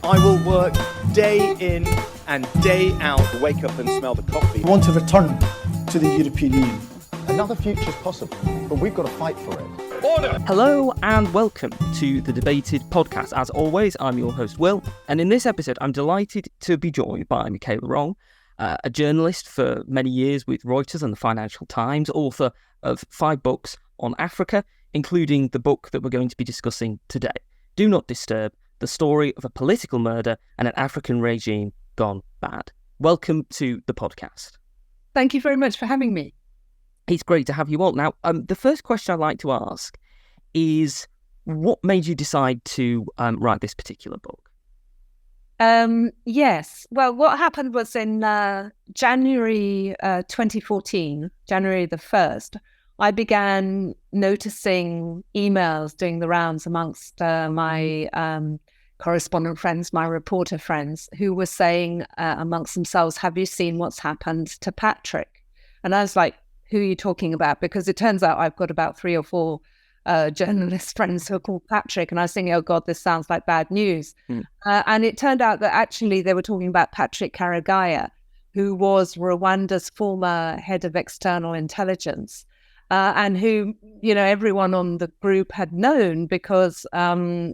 I will work day in and day out to wake up and smell the coffee. We want to return to the European Union. Another future is possible, but we've got to fight for it. Order! Hello and welcome to the Debated podcast. As always, I'm your host, Will, and in this episode, I'm delighted to be joined by Michela Wrong, a journalist for many years with Reuters and the Financial Times, author of 5 books on Africa, including the book that we're going to be discussing today, Do Not Disturb, the story of a political murder and an African regime gone bad. Welcome to the podcast. Thank you very much for having me. It's great to have you on. Now, the first question I'd like to ask is, what made you decide to write this particular book? Yes. Well, what happened was in January 2014, January the 1st, I began noticing emails doing the rounds amongst my correspondent friends, my reporter friends, who were saying amongst themselves, have you seen what's happened to Patrick? And I was like, who are you talking about? Because it turns out I've got about 3 or 4 journalist friends who are called Patrick. And I was thinking, oh God, this sounds like bad news. And it turned out that actually they were talking about Patrick Karegeya, who was Rwanda's former head of external intelligence. And who, you know, everyone on the group had known because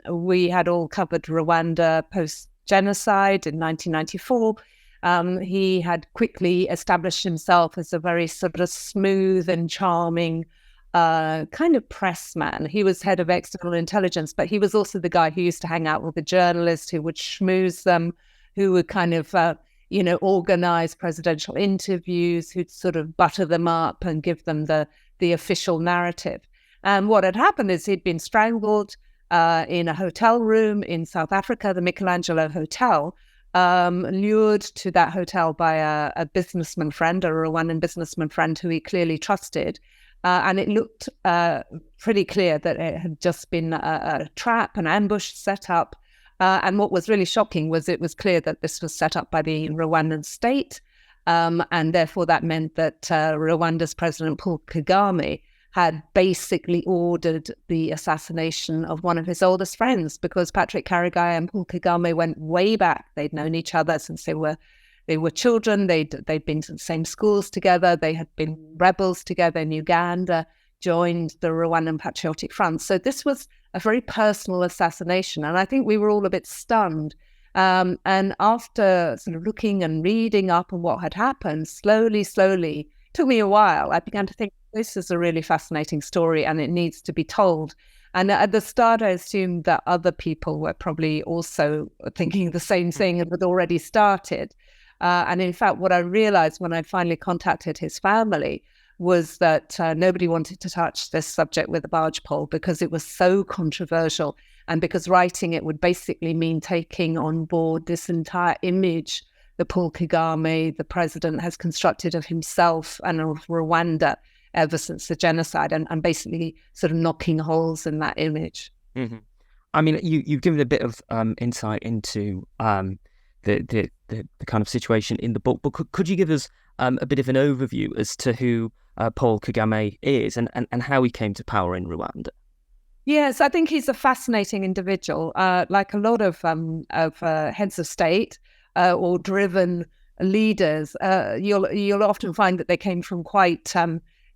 we had all covered Rwanda post-genocide in 1994. He had quickly established himself as a very sort of smooth and charming kind of press man. He was head of external intelligence, but he was also the guy who used to hang out with the journalists, who would schmooze them, who would kind of organize presidential interviews, who'd sort of butter them up and give them the official narrative. And what had happened is he'd been strangled in a hotel room in South Africa, the Michelangelo Hotel, lured to that hotel by a businessman friend, a Rwandan businessman friend who he clearly trusted. And it looked pretty clear that it had just been a trap, an ambush set up. And what was really shocking was it was clear that this was set up by the Rwandan state. And therefore that meant that Rwanda's President Paul Kagame had basically ordered the assassination of one of his oldest friends, because Patrick Karegeya and Paul Kagame went way back. They'd known each other since they were children. They'd been to the same schools together. They had been rebels together in Uganda, joined the Rwandan Patriotic Front. So this was a very personal assassination. And I think we were all a bit stunned. And after sort of looking and reading up on what had happened, slowly, took me a while, I began to think, this is a really fascinating story and it needs to be told. And at the start, I assumed that other people were probably also thinking the same thing and had already started. And in fact, what I realized when I finally contacted his family was that nobody wanted to touch this subject with a barge pole because it was so controversial, and because writing it would basically mean taking on board this entire image that Paul Kagame, the president, has constructed of himself and of Rwanda ever since the genocide, and basically sort of knocking holes in that image. Mm-hmm. I mean, you've given a bit of insight into the kind of situation in the book, but could you give us a bit of an overview as to who Paul Kagame is and how he came to power in Rwanda? Yes, I think he's a fascinating individual. Like a lot of heads of state or driven leaders, you'll often find that they came from quite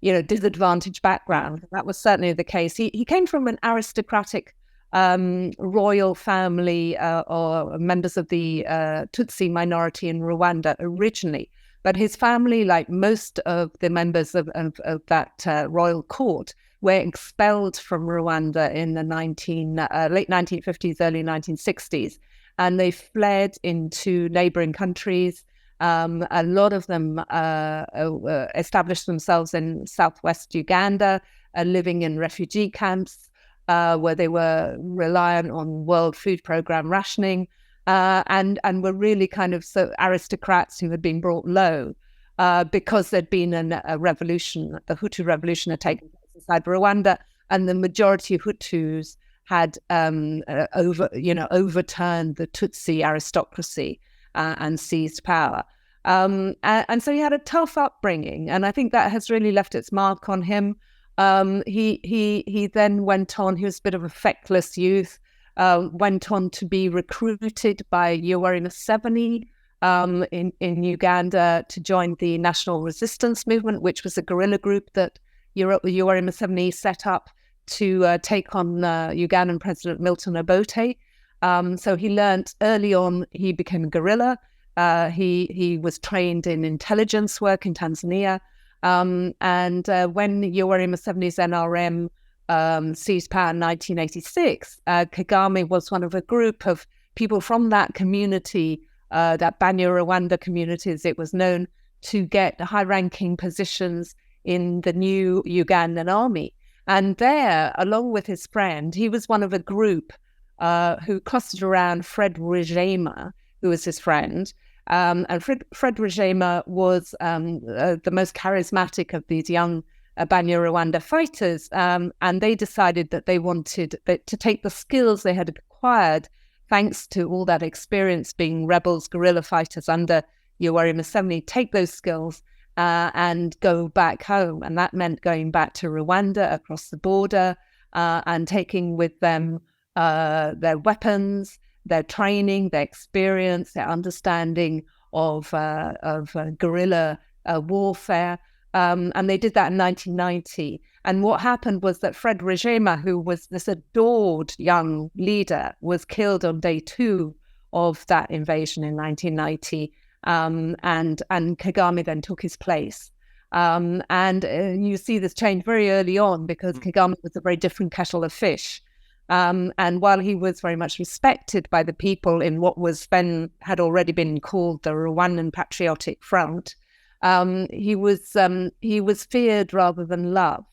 disadvantaged background. That was certainly the case. He came from an aristocratic royal family or members of the Tutsi minority in Rwanda originally. But his family, like most of the members of that royal court, were expelled from Rwanda in the late 1950s, early 1960s. And they fled into neighboring countries. A lot of them established themselves in southwest Uganda, living in refugee camps, where they were reliant on World Food Programme rationing, and were really kind of so aristocrats who had been brought low because there'd been a revolution. The Hutu revolution had taken place inside Rwanda, and the majority of Hutus had overturned the Tutsi aristocracy and seized power. And so he had a tough upbringing, and I think that has really left its mark on him. He then went on. He was a bit of a feckless youth. went on to be recruited by Yoweri Museveni in Uganda to join the National Resistance Movement, which was a guerrilla group that Yoweri Museveni set up to take on Ugandan President Milton Obote. So he learnt early on, he became a guerrilla. He was trained in intelligence work in Tanzania. And when Yoweri Museveni's NRM seized power in 1986, Kagame was one of a group of people from that community, that Banya-Rwanda community, as it was known, to get high-ranking positions in the new Ugandan army. And there, along with his friend, he was one of a group who clustered around Fred Rwigema, who was his friend. And Fred Rwigema was the most charismatic of these young Banya-Rwanda fighters. And they decided that they wanted to take the skills they had acquired, thanks to all that experience being rebels, guerrilla fighters under Yoweri Museveni, take those skills and go back home. And that meant going back to Rwanda across the border and taking with them their weapons, their training, their experience, their understanding of guerrilla warfare. And they did that in 1990. And what happened was that Fred Rwigema, who was this adored young leader, was killed on day 2 of that invasion in 1990. And Kagame then took his place. And you see this change very early on, because Kagame was a very different kettle of fish. And while he was very much respected by the people in what was then had already been called the Rwandan Patriotic Front, he was feared rather than loved.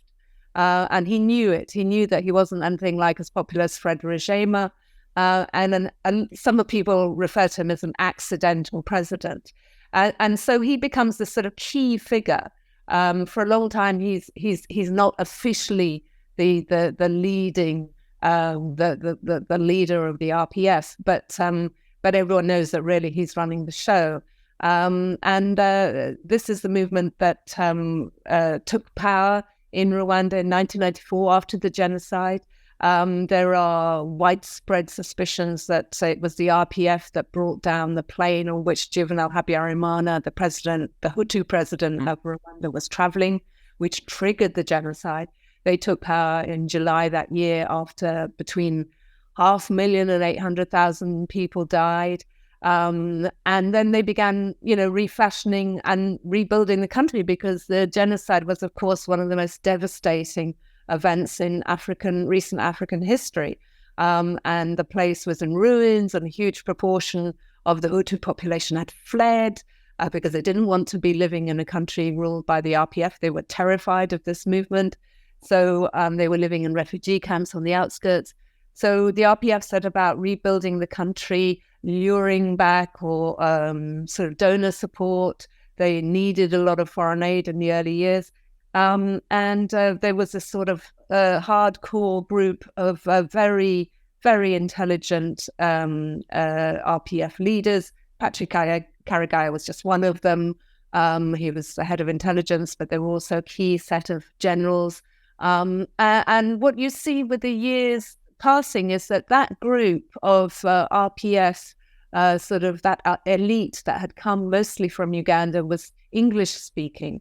And he knew it. He knew that he wasn't anything like as popular as Fred Rwigema. And some people refer to him as an accidental president. And so he becomes this sort of key figure. For a long time, he's not officially the leading the leader of the RPF, but everyone knows that really he's running the show. And this is the movement that took power in Rwanda in 1994 after the genocide. There are widespread suspicions that it was the RPF that brought down the plane on which Juvenal Habyarimana, the Hutu president of Rwanda, was traveling, which triggered the genocide. They took power in July that year after between 500,000 and 800,000 people died. And then they began, refashioning and rebuilding the country, because the genocide was, of course, one of the most devastating events in recent African history. And the place was in ruins, and a huge proportion of the Hutu population had fled because they didn't want to be living in a country ruled by the RPF. They were terrified of this movement. So they were living in refugee camps on the outskirts. So the RPF set about rebuilding the country, luring back or sort of donor support. They needed a lot of foreign aid in the early years. And there was a sort of hardcore group of very, very intelligent RPF leaders. Patrick Karegeya was just one of them. He was the head of intelligence, but there were also a key set of generals. And what you see with the years passing is that group of RPF, sort of that elite that had come mostly from Uganda, was English-speaking.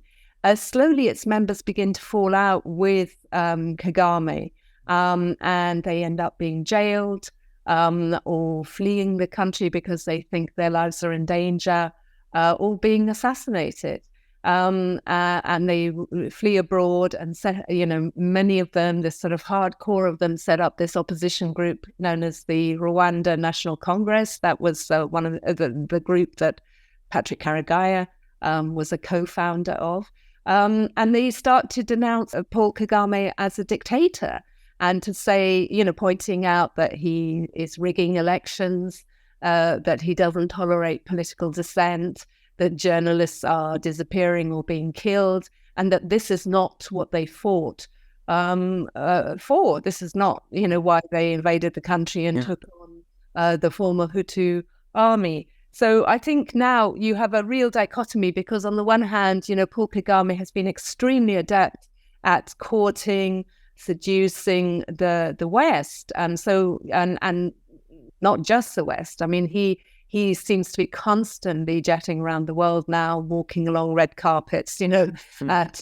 Slowly, its members begin to fall out with Kagame, and they end up being jailed or fleeing the country because they think their lives are in danger, or being assassinated. And they flee abroad, and many of them, this sort of hardcore of them, set up this opposition group known as the Rwanda National Congress. That was one of the group that Patrick Karegeya was a co-founder of. And they start to denounce Paul Kagame as a dictator, and to say, pointing out that he is rigging elections, that he doesn't tolerate political dissent, that journalists are disappearing or being killed, and that this is not what they fought for. This is not, why they invaded the country and took on the former Hutu army. So I think now you have a real dichotomy, because on the one hand, Paul Kagame has been extremely adept at courting seducing the West, and so and not just the West. I mean, he seems to be constantly jetting around the world now, walking along red carpets, at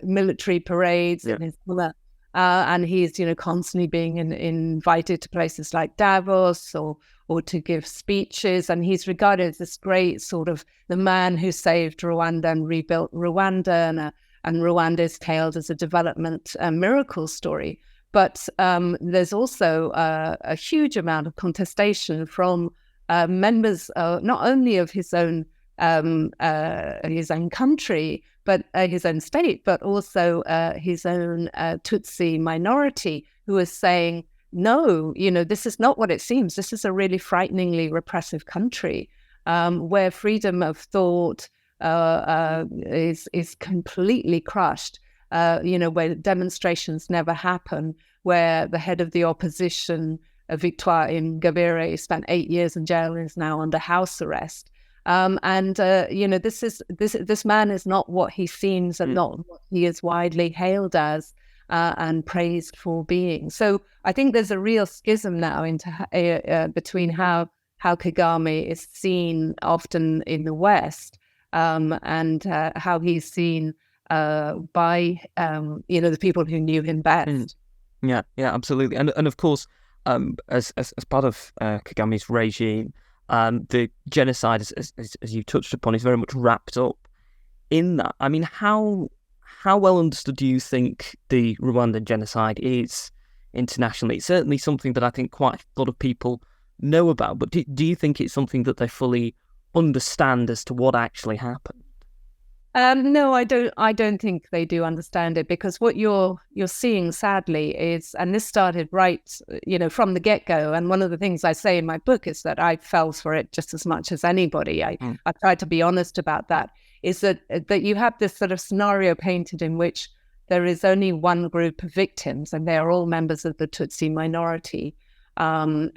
military parades in his honor. And he's, constantly being invited to places like Davos or to give speeches. And he's regarded as this great sort of the man who saved Rwanda and rebuilt Rwanda. And Rwanda is hailed as a development miracle story. But there's also a huge amount of contestation from members, not only of his own country, but his own state, but also his own Tutsi minority, who is saying, no, this is not what it seems. This is a really frighteningly repressive country where freedom of thought is completely crushed. Where demonstrations never happen, where the head of the opposition, Victoire Ingabire, spent 8 years in jail and is now under house arrest. This man is not what he seems and not what he is widely hailed as and praised for being. So I think there's a real schism now between how Kagame is seen often in the West and how he's seen by the people who knew him best. Yeah, absolutely, and of course, as part of Kagame's regime, the genocide, as you touched upon, is very much wrapped up in that. I mean, how well understood do you think the Rwandan genocide is internationally? It's certainly something that I think quite a lot of people know about, but do you think it's something that they fully understand as to what actually happened? No, I don't think they do understand it, because what you're seeing, sadly, is, and this started right, from the get-go. And one of the things I say in my book is that I fell for it just as much as anybody. I tried to be honest about that. Is that you have this sort of scenario painted in which there is only one group of victims, and they are all members of the Tutsi minority. Their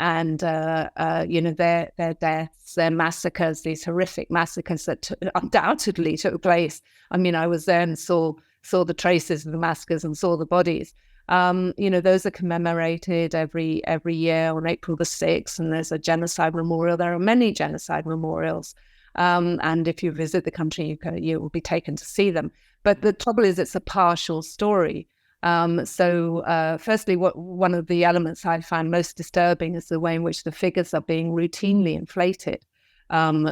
deaths, their massacres, these horrific massacres that undoubtedly took place. I mean, I was there and saw the traces of the massacres and saw the bodies. Those are commemorated every year on April the 6th, and there's a genocide memorial. There are many genocide memorials. And if you visit the country, you will be taken to see them. But the trouble is, it's a partial story. Firstly, one of the elements I find most disturbing is the way in which the figures are being routinely inflated.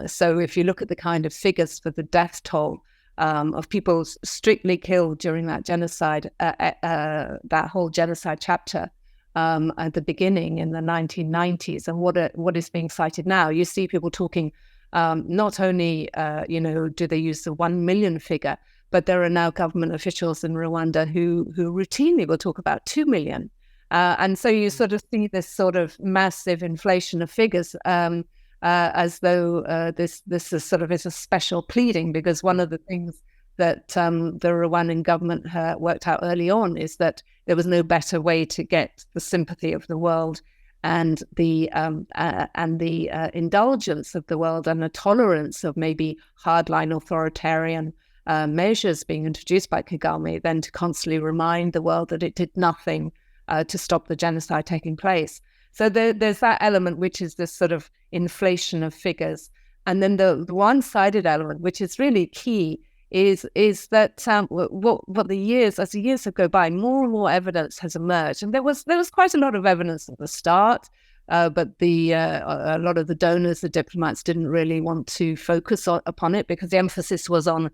So if you look at the kind of figures for the death toll of people strictly killed during that genocide, that whole genocide chapter at the beginning in the 1990s, and what is being cited now, you see people talking not only, do they use the 1 million figure, but there are now government officials in Rwanda who routinely will talk about 2 million. And so you sort of see this sort of massive inflation of figures as though this is sort of is a special pleading, because one of the things that the Rwandan government worked out early on is that there was no better way to get the sympathy of the world and the indulgence of the world and the tolerance of maybe hardline authoritarian measures being introduced by Kagame than to constantly remind the world that it did nothing to stop the genocide taking place. So there's that element, which is this sort of inflation of figures. And then the one-sided element, which is really key, is that as the years have gone by, more and more evidence has emerged. And there was quite a lot of evidence at the start, but a lot of the donors, the diplomats, didn't really want to focus upon it, because the emphasis was on,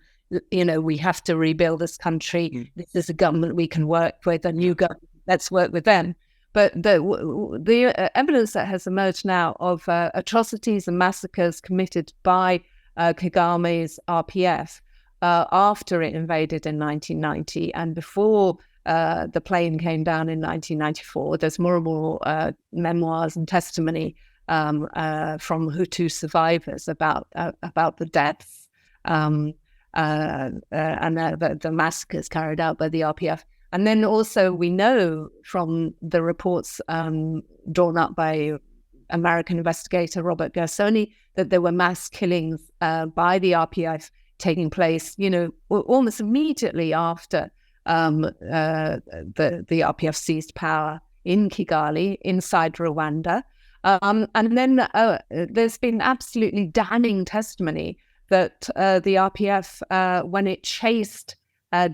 we have to rebuild this country. This is a government we can work with, a new government, let's work with them. But the evidence that has emerged now of atrocities and massacres committed by Kagame's RPF after it invaded in 1990 and before the plane came down in 1994, there's more and more memoirs and testimony from Hutu survivors about the deaths and the massacres carried out by the RPF. And then also we know from the reports drawn up by American investigator Robert Gersony that there were mass killings by the RPF taking place, almost immediately after the RPF seized power in Kigali, inside Rwanda. And then there's been absolutely damning testimony that the RPF, when it chased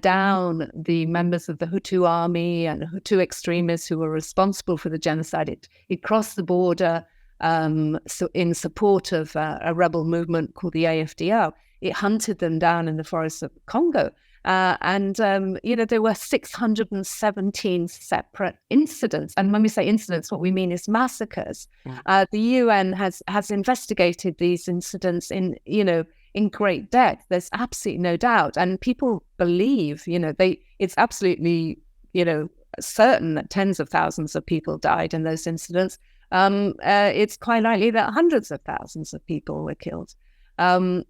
down the members of the Hutu army and Hutu extremists who were responsible for the genocide, it crossed the border so in support of a rebel movement called the AFDL. It hunted them down in the forests of Congo. There were 617 separate incidents. And when we say incidents, what we mean is massacres. The UN has investigated these incidents in great depth. There's absolutely no doubt. And people believe, it's absolutely, certain that tens of thousands of people died in those incidents. It's quite likely that hundreds of thousands of people were killed. And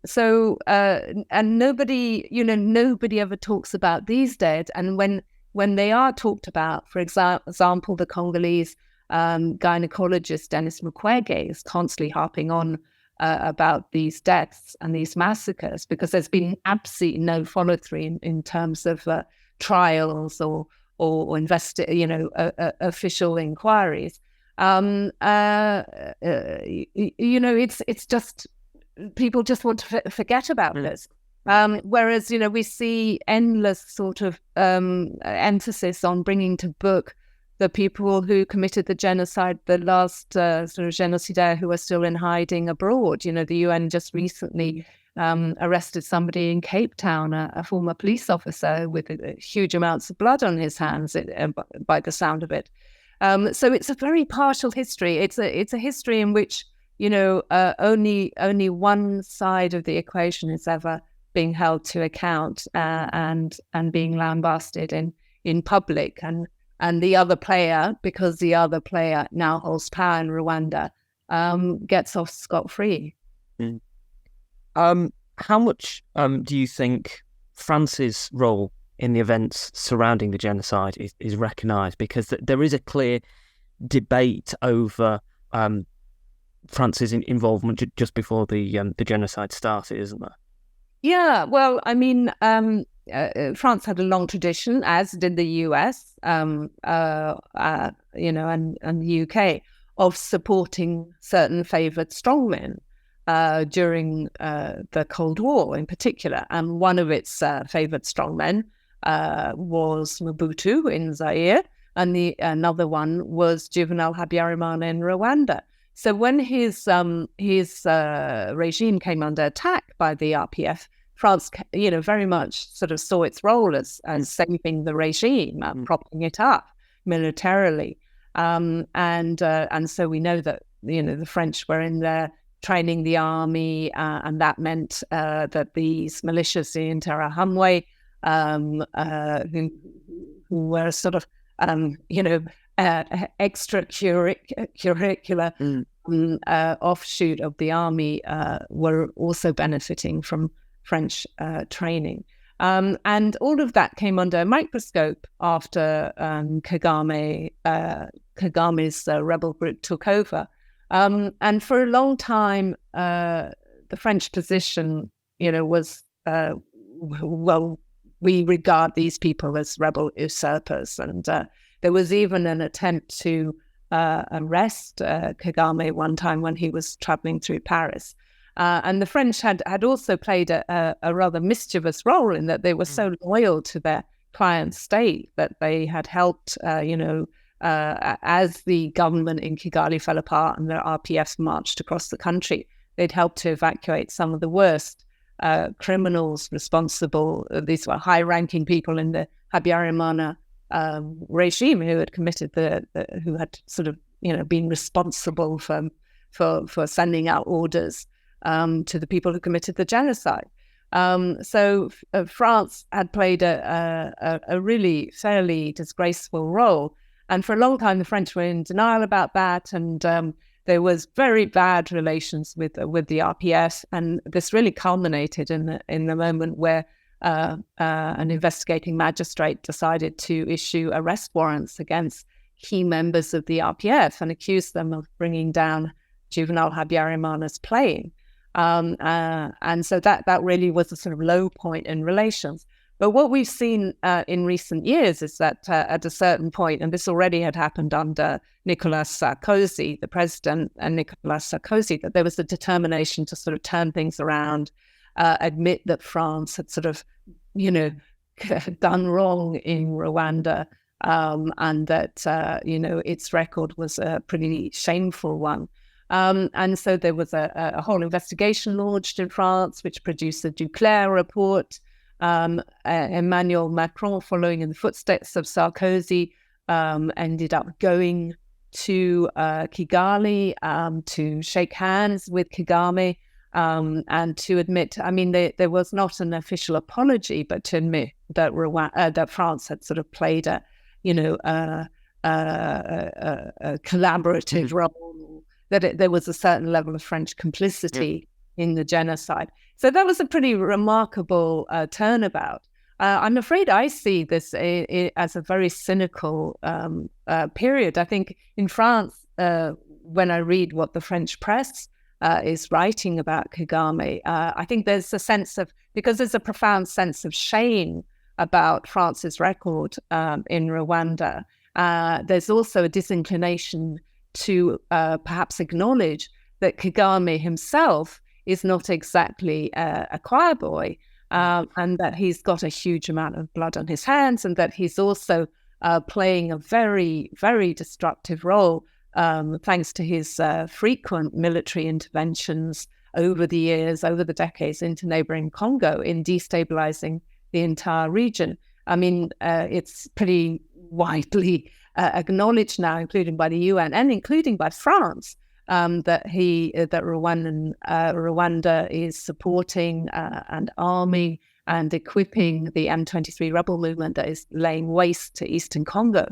nobody ever talks about these dead. And when they are talked about, for example, the Congolese gynecologist Denis Mukwege is constantly harping on about these deaths and these massacres, because there's been absolutely no follow through in terms of trials or official inquiries. It's just people just want to forget about this. Whereas, we see endless sort of emphasis on bringing to book the people who committed the genocide, the last sort of genocidaires who are still in hiding abroad. The UN just recently arrested somebody in Cape Town, a former police officer with huge amounts of blood on his hands, by the sound of it. So it's a very partial history. It's a history in which only one side of the equation is ever being held to account and being lambasted in public, and the other player, because the other player now holds power in Rwanda, gets off scot-free. How much do you think France's role in the events surrounding the genocide is recognised? Because there is a clear debate over France's involvement just before the genocide started, isn't there? Yeah, well, I mean, France had a long tradition, as did the US, and the UK, of supporting certain favoured strongmen during the Cold War in particular. And one of its favoured strongmen was Mobutu in Zaire, and another one was Juvenal Habyarimana in Rwanda. So when his regime came under attack by the RPF, France, very much sort of saw its role as saving the regime, propping it up militarily, and so we know that the French were in there training the army, and that meant that these militias, the Interahamwe, who were sort of extracurricular offshoot of the army, were also benefiting from French training. And all of that came under a microscope after Kagame's rebel group took over. And for a long time, the French position, was, we regard these people as rebel usurpers. And there was even an attempt to arrest Kagame one time when he was traveling through Paris. And the French had also played a rather mischievous role in that they were so loyal to their client state that they had helped, as the government in Kigali fell apart and the RPF marched across the country, they'd helped to evacuate some of the worst criminals responsible. These were high-ranking people in the Habyarimana regime who had committed who had sort of been responsible for sending out orders to the people who committed the genocide. So France had played a really fairly disgraceful role, and for a long time the French were in denial about that, and there was very bad relations with the RPF, and this really culminated in the moment where an investigating magistrate decided to issue arrest warrants against key members of the RPF and accused them of bringing down Juvenal Habyarimana's plane. And so that really was a sort of low point in relations. But what we've seen in recent years is that at a certain point, and this already had happened under Nicolas Sarkozy, the president, and Nicolas Sarkozy, that there was a determination to sort of turn things around, admit that France had sort of, done wrong in Rwanda, and that, its record was a pretty shameful one. And so there was a whole investigation launched in France, which produced the Duclair report. Emmanuel Macron, following in the footsteps of Sarkozy, ended up going to Kigali to shake hands with Kagame and to admit, there was not an official apology, but to admit that that France had sort of played a collaborative role, that there was a certain level of French complicity in the genocide. So that was a pretty remarkable turnabout. I'm afraid I see this as a very cynical period. I think in France, when I read what the French press is writing about Kagame, I think there's a sense of, because there's a profound sense of shame about France's record in Rwanda, there's also a disinclination to perhaps acknowledge that Kagame himself is not exactly a choir boy, and that he's got a huge amount of blood on his hands, and that he's also playing a very, very destructive role, thanks to his frequent military interventions over the years, over the decades, into neighboring Congo in destabilizing the entire region. It's pretty widely acknowledged now, including by the UN and including by France, that Rwanda is supporting and arming and equipping the M23 rebel movement that is laying waste to Eastern Congo.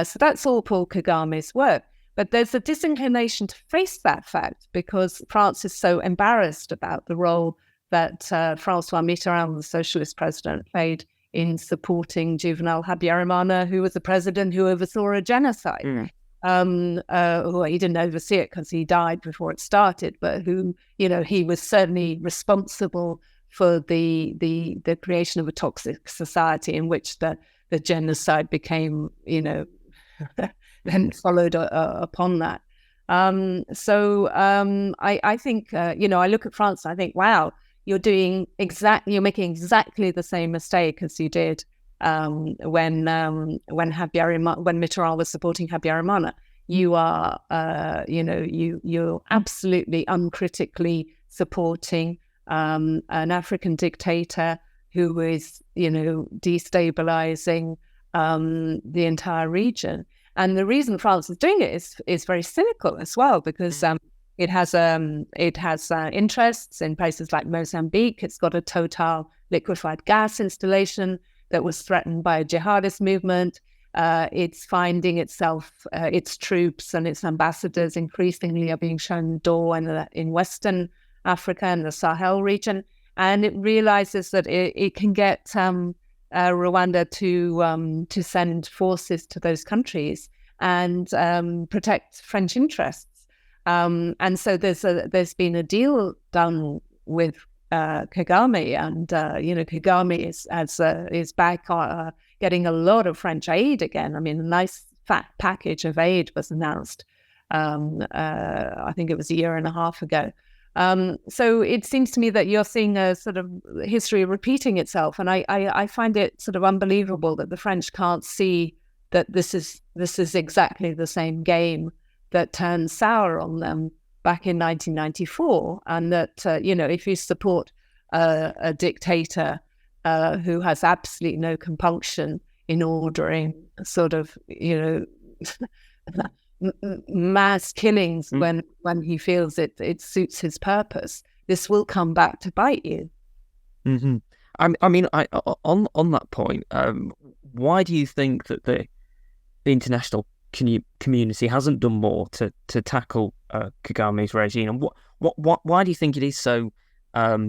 So that's all Paul Kagame's work. But there's a disinclination to face that fact because France is so embarrassed about the role that François Mitterrand, the socialist president, played in supporting Juvenal Habyarimana, who was the president who oversaw a genocide. Well, he didn't oversee it because he died before it started, but who, he was certainly responsible for the creation of a toxic society in which the genocide became, then followed upon that. I think, I look at France and I think, wow, you're making exactly the same mistake as you did when Mitterrand was supporting Habyarimana. You are, you're absolutely uncritically supporting an African dictator who is, destabilizing the entire region. And the reason France is doing it is very cynical as well, because it has interests in places like Mozambique. It's got a Total liquefied gas installation that was threatened by a jihadist movement. It's finding itself, its troops and its ambassadors increasingly are being shown the door in Western Africa and the Sahel region. And it realizes that it can get Rwanda to send forces to those countries and protect French interests. And so there's been a deal done with Kagame, and Kagame is back getting a lot of French aid again. A nice fat package of aid was announced. I think it was a year and a half ago. So it seems to me that you're seeing a sort of history repeating itself, and I find it sort of unbelievable that the French can't see that this is exactly the same game that turned sour on them back in 1994, and that if you support a dictator who has absolutely no compunction in ordering sort of mass killings when he feels it suits his purpose, this will come back to bite you. Mm-hmm. On that point, why do you think that the international community hasn't done more to tackle Kagame's regime, and why do you think it is so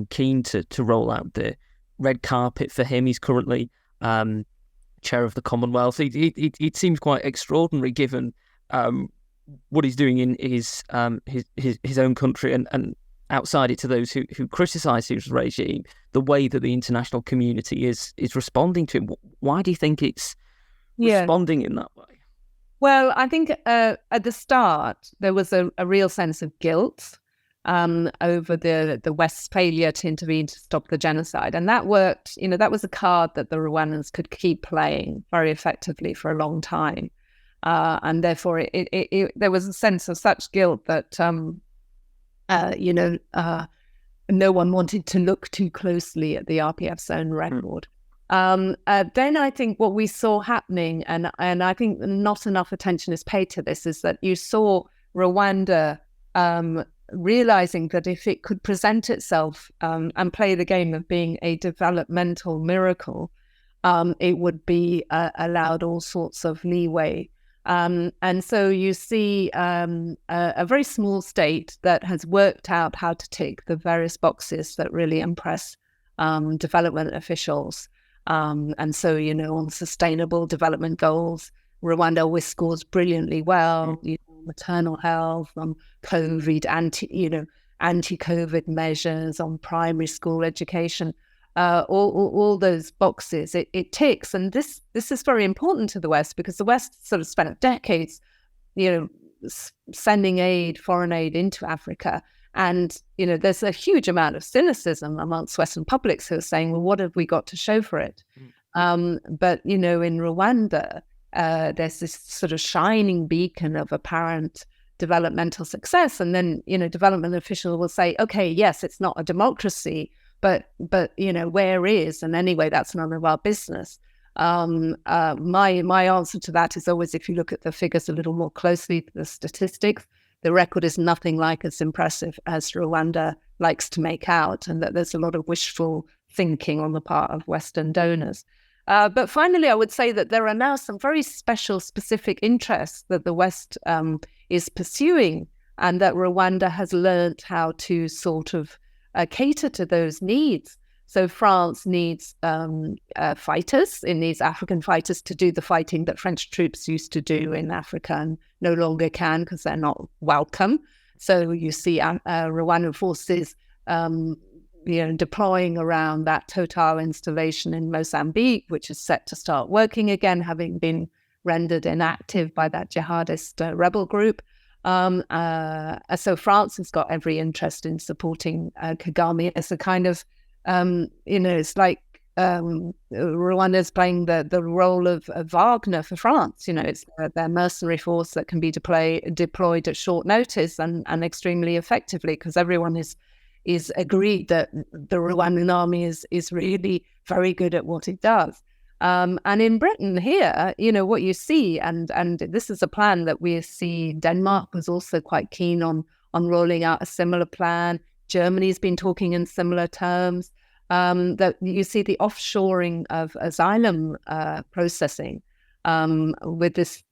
keen to roll out the red carpet for him? He's currently chair of the Commonwealth. It seems quite extraordinary given what he's doing in his own country, and outsider to those who criticise his regime, the way that the international community is responding to him. Why do you think it's responding in that way? Well, I think at the start, there was a real sense of guilt over the West's failure to intervene to stop the genocide. And that worked, that was a card that the Rwandans could keep playing very effectively for a long time. And therefore, there was a sense of such guilt that, no one wanted to look too closely at the RPF's own record. Then I think what we saw happening, and I think not enough attention is paid to this, is that you saw Rwanda realizing that if it could present itself and play the game of being a developmental miracle, it would be allowed all sorts of leeway. And so you see a very small state that has worked out how to tick the various boxes that really impress development officials. And so, on sustainable development goals, Rwanda always scores brilliantly well. Maternal health, on COVID, anti-COVID measures, on primary school education, all those boxes it ticks. And this is very important to the West, because the West sort of spent decades, sending foreign aid into Africa. And, there's a huge amount of cynicism amongst Western publics who are saying, well, what have we got to show for it? But, in Rwanda, there's this sort of shining beacon of apparent developmental success. And then, development officials will say, okay, yes, it's not a democracy, but where is? And anyway, that's none of our business. My answer to that is always, if you look at the figures a little more closely, the statistics, the record is nothing like as impressive as Rwanda likes to make out, and that there's a lot of wishful thinking on the part of Western donors. But finally, I would say that there are now some very special, specific interests that the West is pursuing, and that Rwanda has learned how to sort of cater to those needs. So France needs fighters. It needs African fighters to do the fighting that French troops used to do in Africa and no longer can because they're not welcome. So you see Rwandan forces deploying around that Total installation in Mozambique, which is set to start working again, having been rendered inactive by that jihadist rebel group. So France has got every interest in supporting Kagame as a kind of, it's like Rwanda is playing the role of Wagner for France. It's their mercenary force that can be deployed at short notice and extremely effectively, because everyone is agreed that the Rwandan army is really very good at what it does. And in Britain here, what you see, and this is a plan that we see, Denmark was also quite keen on rolling out a similar plan. Germany's been talking in similar terms, that you see the offshoring of asylum processing with this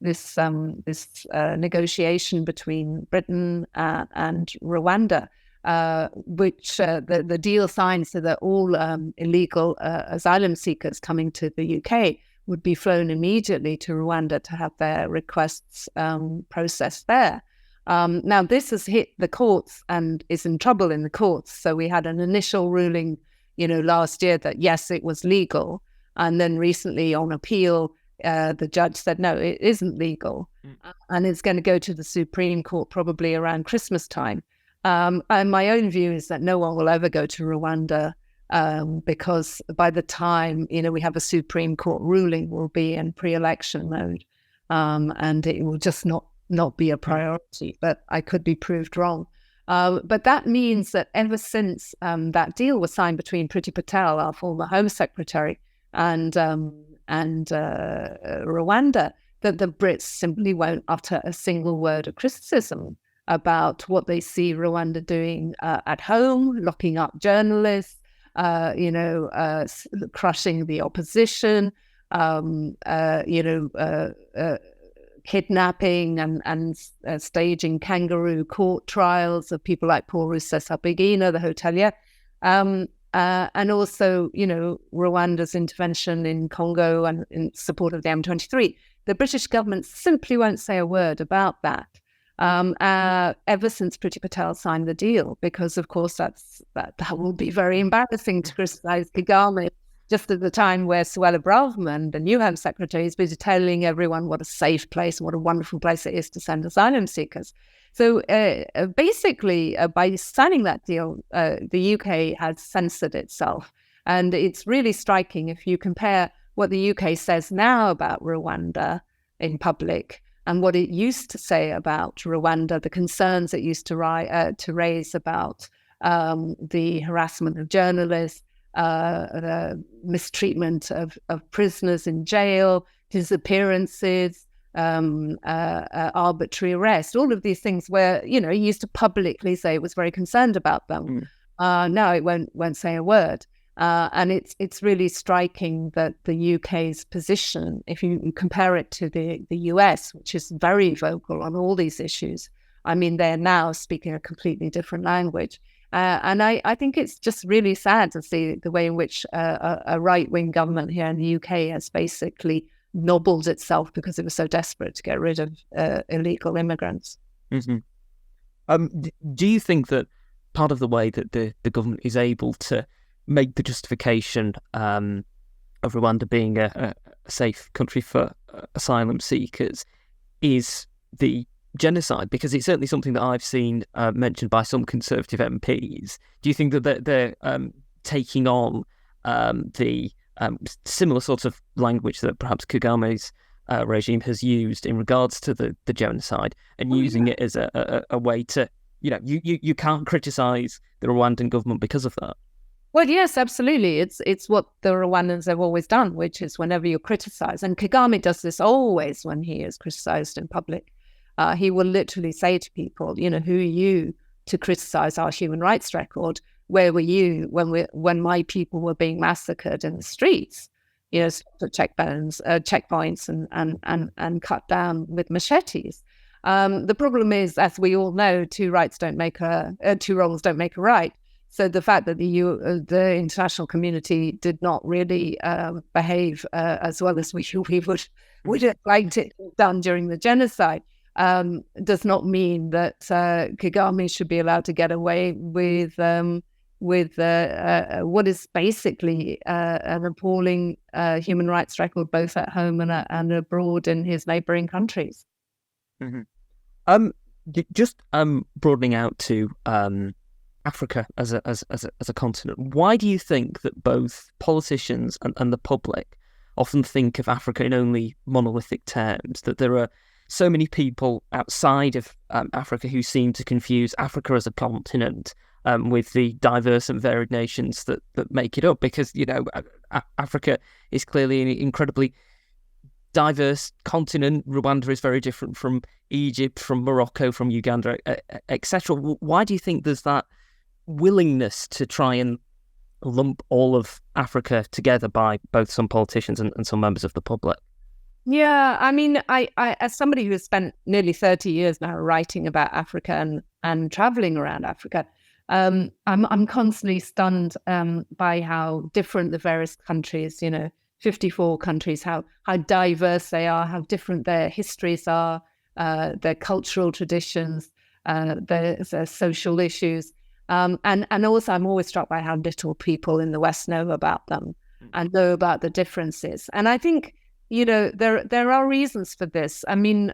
negotiation between Britain and Rwanda, which the deal signed so that all illegal asylum seekers coming to the UK would be flown immediately to Rwanda to have their requests processed there. Now, this has hit the courts and is in trouble in the courts. So we had an initial ruling, last year that, yes, it was legal. And then recently on appeal, the judge said, no, it isn't legal. And it's going to go to the Supreme Court probably around Christmas time. And my own view is that no one will ever go to Rwanda because by the time, we have a Supreme Court ruling, we'll be in pre-election mode. And it will just not be a priority, but I could be proved wrong. But that means that ever since that deal was signed between Priti Patel, our former Home Secretary, and Rwanda, that the Brits simply won't utter a single word of criticism about what they see Rwanda doing at home, locking up journalists, crushing the opposition, kidnapping and staging kangaroo court trials of people like Paul Rusesabagina, the hotelier, and also, Rwanda's intervention in Congo and in support of the M23. The British government simply won't say a word about that. ever since Priti Patel signed the deal, because of course that will be very embarrassing to criticize Kagame just at the time where Suella Braverman, the new Home Secretary, has been telling everyone what a safe place and what a wonderful place it is to send asylum seekers. So basically, by signing that deal, the UK has censored itself. And it's really striking if you compare what the UK says now about Rwanda in public and what it used to say about Rwanda, the concerns it used to raise about the harassment of journalists, the mistreatment of prisoners in jail, disappearances, arbitrary arrest, all of these things where, he used to publicly say it was very concerned about them. Now it won't say a word. And it's really striking that the UK's position, if you compare it to the US, which is very vocal on all these issues, I mean, they're now speaking a completely different language. And I think it's just really sad to see the way in which a right-wing government here in the UK has basically nobbled itself because it was so desperate to get rid of illegal immigrants. Mm-hmm. Do you think that part of the way that the government is able to make the justification of Rwanda being a safe country for asylum seekers is the genocide? Because it's certainly something that I've seen mentioned by some Conservative MPs. Do you think that they're taking on the similar sort of language that perhaps Kagame's regime has used in regards to the genocide and using it as a way to, you can't criticise the Rwandan government because of that? Well, yes, absolutely. It's what the Rwandans have always done, which is whenever you criticize, and Kagame does this always when he is criticized in public, he will literally say to people, who are you to criticize our human rights record? Where were you when my people were being massacred in the streets? Checkpoints and cut down with machetes. The problem is, as we all know, two wrongs don't make a right. So the fact that the international community did not really behave as well as we would have liked it done during the genocide does not mean that Kagame should be allowed to get away with what is basically an appalling human rights record, both at home and abroad in his neighbouring countries. Mm-hmm. Just broadening out to Africa as a continent, why do you think that both politicians and the public often think of Africa in only monolithic terms, that there are so many people outside of Africa who seem to confuse Africa as a continent with the diverse and varied nations that make it up? Because, Africa is clearly an incredibly diverse continent. Rwanda is very different from Egypt, from Morocco, from Uganda, etc. Why do you think there's that willingness to try and lump all of Africa together by both some politicians and some members of the public? Yeah, I mean, I as somebody who has spent nearly 30 years now writing about Africa and traveling around Africa, I'm constantly stunned by how different the various countries, 54 countries, how diverse they are, how different their histories are, their cultural traditions, their social issues. And also, I'm always struck by how little people in the West know about them and know about the differences. And I think, there are reasons for this. I mean,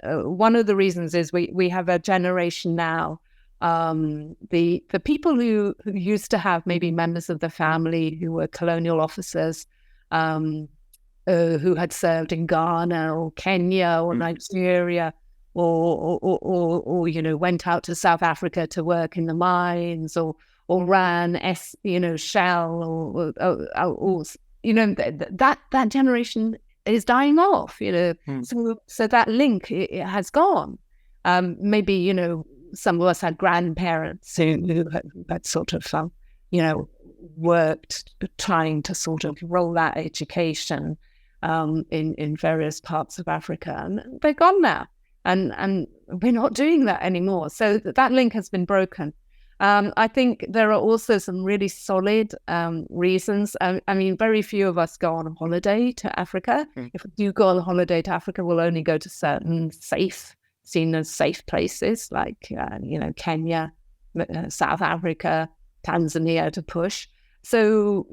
one of the reasons is we have a generation now, the people who used to have maybe members of the family who were colonial officers, who had served in Ghana or Kenya or Nigeria, or went out to South Africa to work in the mines, or ran Shell, or that generation is dying off. So that link it has gone. Maybe some of us had grandparents who had sort of worked trying to sort of roll that education in various parts of Africa, and they're gone now. And we're not doing that anymore. So that link has been broken. I think there are also some really solid reasons. I mean, very few of us go on holiday to Africa. If we do go on holiday to Africa, we'll only go to certain safe seen as safe places like, Kenya, South Africa, Tanzania to push. So,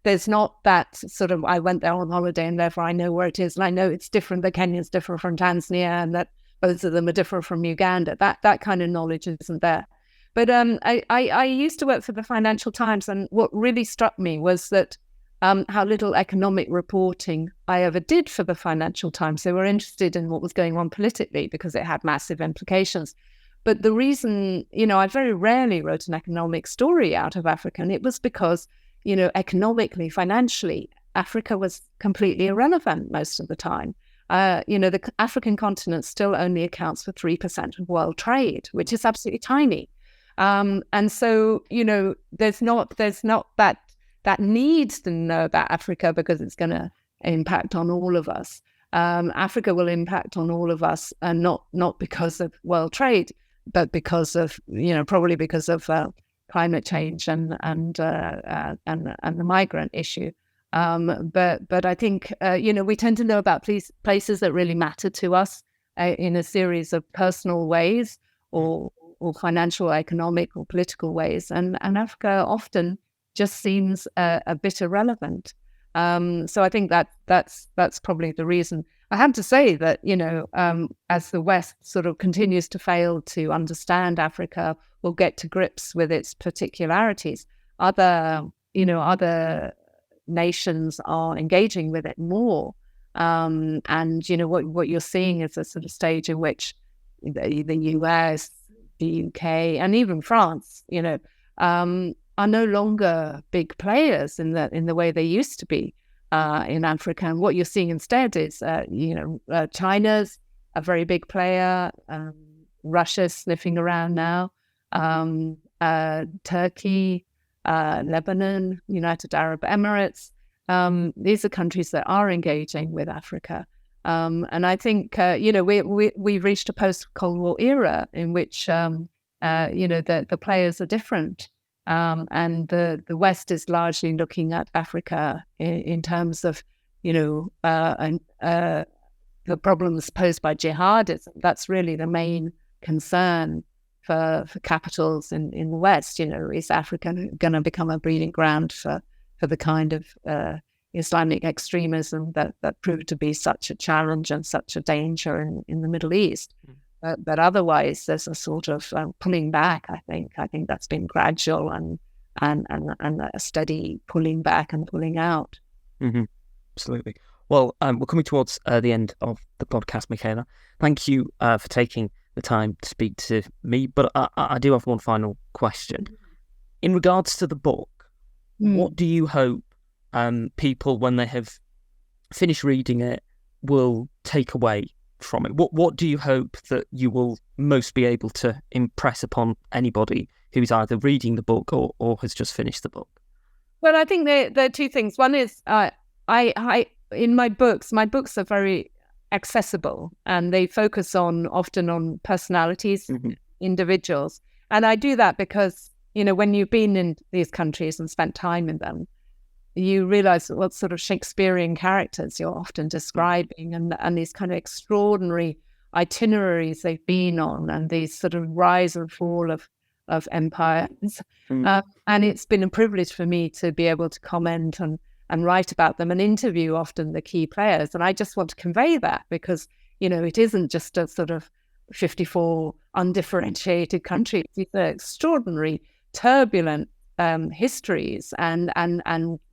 there's not that sort of, I went there on holiday and therefore I know where it is. And I know it's different, that Kenya's different from Tanzania and that both of them are different from Uganda. That kind of knowledge isn't there. But I used to work for the Financial Times, and what really struck me was that how little economic reporting I ever did for the Financial Times. They were interested in what was going on politically because it had massive implications. But the reason, I very rarely wrote an economic story out of Africa, and it was because, economically, financially, Africa was completely irrelevant most of the time. The African continent still only accounts for 3% of world trade, which is absolutely tiny. And so, there's not that need to know about Africa because it's going to impact on all of us. Africa will impact on all of us, and not because of world trade, but because of, probably because of climate change and the migrant issue. But I think, we tend to know about places that really matter to us in a series of personal ways or financial, economic or political ways. And Africa often just seems a bit irrelevant. So I think that's probably the reason. I have to say that, as the West sort of continues to fail to understand Africa or get to grips with its particularities, other nations are engaging with it more. And, what you're seeing is a sort of stage in which the US, the UK, and even France, are no longer big players in the way they used to be in Africa. And what you're seeing instead is, China's a very big player, Russia's sniffing around now, Turkey, Lebanon, United Arab Emirates. These are countries that are engaging with Africa. And I think, we've reached a post-Cold War era in which, the players are different. And the West is largely looking at Africa in terms of, the problems posed by jihadism. That's really the main concern for capitals in the West. Is Africa going to become a breeding ground for the kind of Islamic extremism that proved to be such a challenge and such a danger in the Middle East? But otherwise, there's a sort of pulling back. I think that's been gradual and a steady pulling back and pulling out. Mm-hmm. Absolutely. Well, we're coming towards the end of the podcast, Michela. Thank you for taking the time to speak to me. But I do have one final question. In regards to the book, what do you hope people, when they have finished reading it, will take away from it? What do you hope that you will most be able to impress upon anybody who's either reading the book or has just finished the book? Well, I think there are two things. One is I in my books are very accessible, and they focus often on personalities, individuals. And I do that because, when you've been in these countries and spent time in them, you realize what sort of Shakespearean characters you're often describing, and these kind of extraordinary itineraries they've been on, and these sort of rise and fall of empires. And it's been a privilege for me to be able to comment and write about them and interview often the key players. And I just want to convey that because, it isn't just a sort of 54 undifferentiated countries. These are extraordinary, turbulent histories and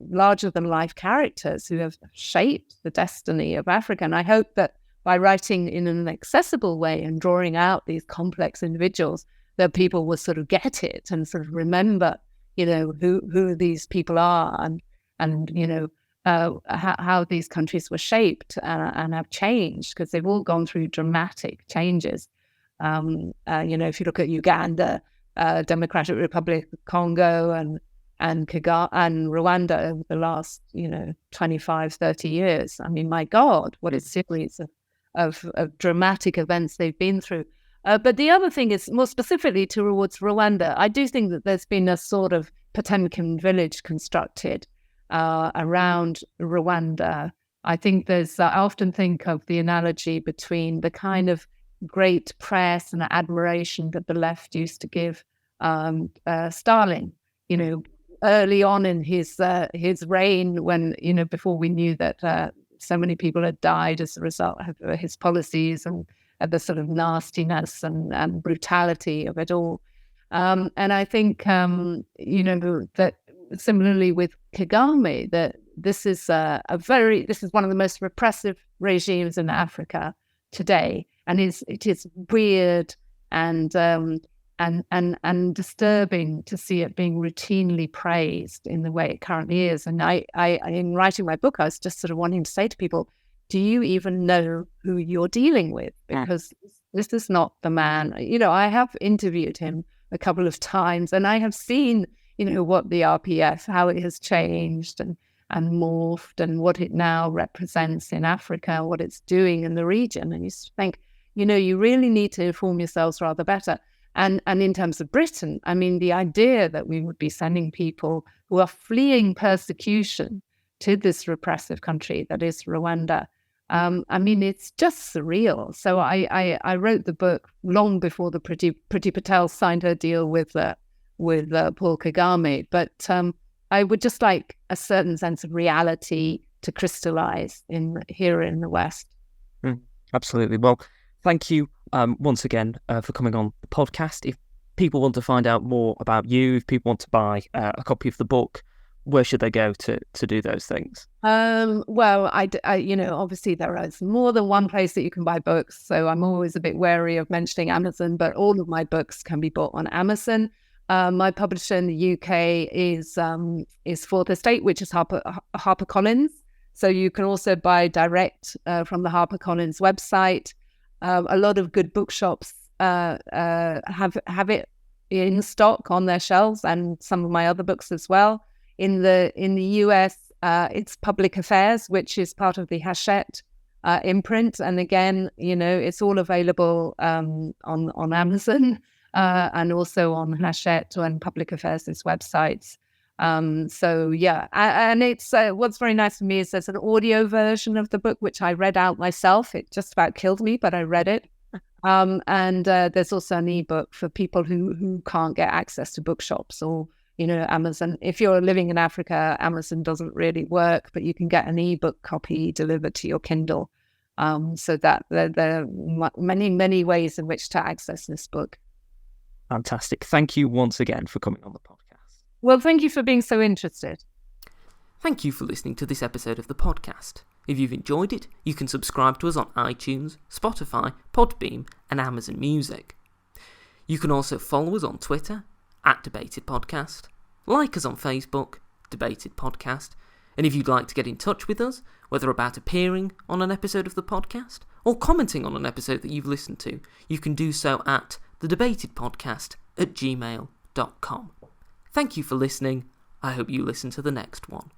larger than life characters who have shaped the destiny of Africa. And I hope that by writing in an accessible way and drawing out these complex individuals, that people will sort of get it and sort of remember, who these people are and how these countries were shaped and have changed, because they've all gone through dramatic changes. If you look at Uganda, Democratic Republic of Congo and Rwanda over the last 25, 30 years. I mean, my God, what a series of dramatic events they've been through. But the other thing is, more specifically towards Rwanda, I do think that there's been a sort of Potemkin village constructed around Rwanda. I think I often think of the analogy between the kind of great press and admiration that the left used to give Stalin. Early on in his reign, when before we knew that so many people had died as a result of his policies and the sort of nastiness and brutality of it all. And I think that similarly with Kagame, that this is this is one of the most repressive regimes in Africa today, and it is weird and disturbing to see it being routinely praised in the way it currently is. And I in writing my book, I was just sort of wanting to say to people, do you even know who you're dealing with? Because this is not the man. I have interviewed him a couple of times, and I have seen, what the RPF, how it has changed and morphed, and what it now represents in Africa, what it's doing in the region. And you think, you really need to inform yourselves rather better. And in terms of Britain, I mean, the idea that we would be sending people who are fleeing persecution to this repressive country that is Rwanda, I mean, it's just surreal. So I wrote the book long before the Priti Patel signed her deal with Paul Kagame. But I would just like a certain sense of reality to crystallize here in the West. Absolutely. Well, thank you once again for coming on the podcast. If people want to find out more about you, if people want to buy a copy of the book, where should they go to do those things? Well, I obviously there is more than one place that you can buy books, so I'm always a bit wary of mentioning Amazon, but all of my books can be bought on Amazon. My publisher in the UK is Fourth Estate, which is HarperCollins. So you can also buy direct from the HarperCollins website. A lot of good bookshops have it in stock on their shelves, and some of my other books as well. In the US, it's Public Affairs, which is part of the Hachette imprint, and again, it's all available on Amazon and also on Hachette and Public Affairs' websites. So yeah, and it's what's very nice for me is there's an audio version of the book which I read out myself. It just about killed me, but I read it. And there's also an ebook for people who can't get access to bookshops or Amazon. If you're living in Africa, Amazon doesn't really work, but you can get an ebook copy delivered to your Kindle. So that there are many ways in which to access this book. Fantastic. Thank you once again for coming on the podcast. Well, thank you for being so interested. Thank you for listening to this episode of the podcast. If you've enjoyed it, you can subscribe to us on iTunes, Spotify, Podbeam, and Amazon Music. You can also follow us on Twitter, @DebatedPodcast, like us on Facebook, Debated Podcast, and if you'd like to get in touch with us, whether about appearing on an episode of the podcast or commenting on an episode that you've listened to, you can do so at thedebatedpodcast@gmail.com. Thank you for listening. I hope you listen to the next one.